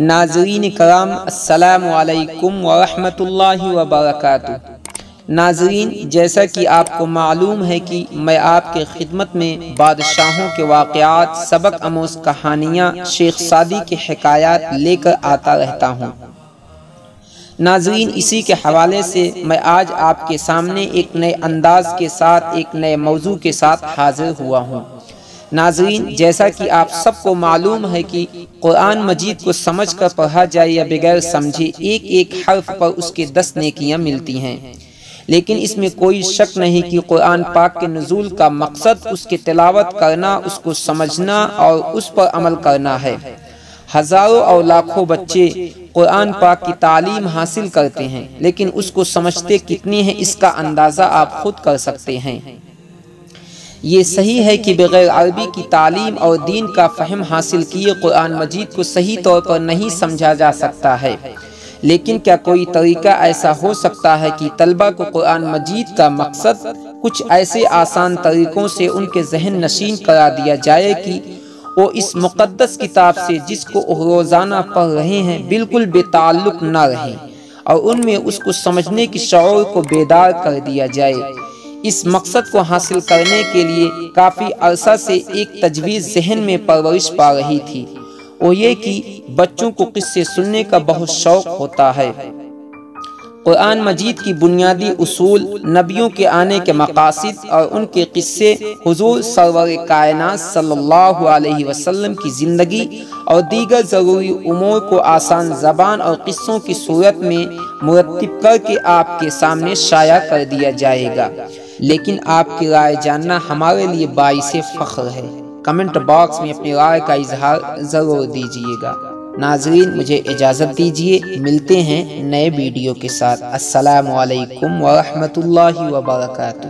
ناظرین کرام السلام علیکم ورحمۃ اللہ وبرکاتہ۔ ناظرین، جیسا کہ آپ کو معلوم ہے کہ میں آپ کے خدمت میں بادشاہوں کے واقعات، سبق آموز کہانیاں، شیخ سعدی کے حکایات لے کر آتا رہتا ہوں۔ ناظرین، اسی کے حوالے سے میں آج آپ کے سامنے ایک نئے انداز کے ساتھ، ایک نئے موضوع کے ساتھ حاضر ہوا ہوں۔ ناظرین، جیسا کہ آپ سب کو معلوم ہے کہ قرآن مجید کو سمجھ کر پڑھا جائے یا بغیر سمجھے ایک ایک حرف پر اس کے 10 نیکیاں ملتی ہیں، لیکن اس میں کوئی شک نہیں کہ قرآن پاک کے نزول کا مقصد اس کی تلاوت کرنا، اس کو سمجھنا اور اس پر عمل کرنا ہے۔ ہزاروں اور لاکھوں بچے قرآن پاک کی تعلیم حاصل کرتے ہیں، لیکن اس کو سمجھتے کتنے ہیں اس کا اندازہ آپ خود کر سکتے ہیں۔ یہ صحیح ہے کہ بغیر عربی کی تعلیم اور دین کا فہم حاصل کیے قرآن مجید کو صحیح طور پر نہیں سمجھا جا سکتا ہے، لیکن کیا کوئی طریقہ ایسا ہو سکتا ہے کہ طلبہ کو قرآن مجید کا مقصد کچھ ایسے آسان طریقوں سے ان کے ذہن نشین کرا دیا جائے کہ وہ اس مقدس کتاب سے جس کو روزانہ پڑھ رہے ہیں بالکل بے تعلق نہ رہیں، اور ان میں اس کو سمجھنے کی شعور کو بیدار کر دیا جائے۔ اس مقصد کو حاصل کرنے کے لیے کافی عرصہ سے ایک تجویز ذہن میں پرورش پا رہی تھی، وہ یہ کہ بچوں کو قصے سننے کا بہت شوق ہوتا ہے۔ قرآن مجید کی بنیادی اصول، نبیوں کے آنے کے مقاصد اور ان کے قصے، حضور سرور کائنات صلی اللہ علیہ وسلم کی زندگی اور دیگر ضروری امور کو آسان زبان اور قصوں کی صورت میں مرتب کر کے آپ کے سامنے شائع کر دیا جائے گا۔ لیکن آپ کی رائے جاننا ہمارے لیے باعث فخر ہے۔ کمنٹ باکس میں اپنی رائے کا اظہار ضرور دیجیے گا۔ ناظرین، مجھے اجازت دیجیے، ملتے ہیں نئے ویڈیو کے ساتھ۔ السلام علیکم ورحمۃ اللہ وبرکاتہ۔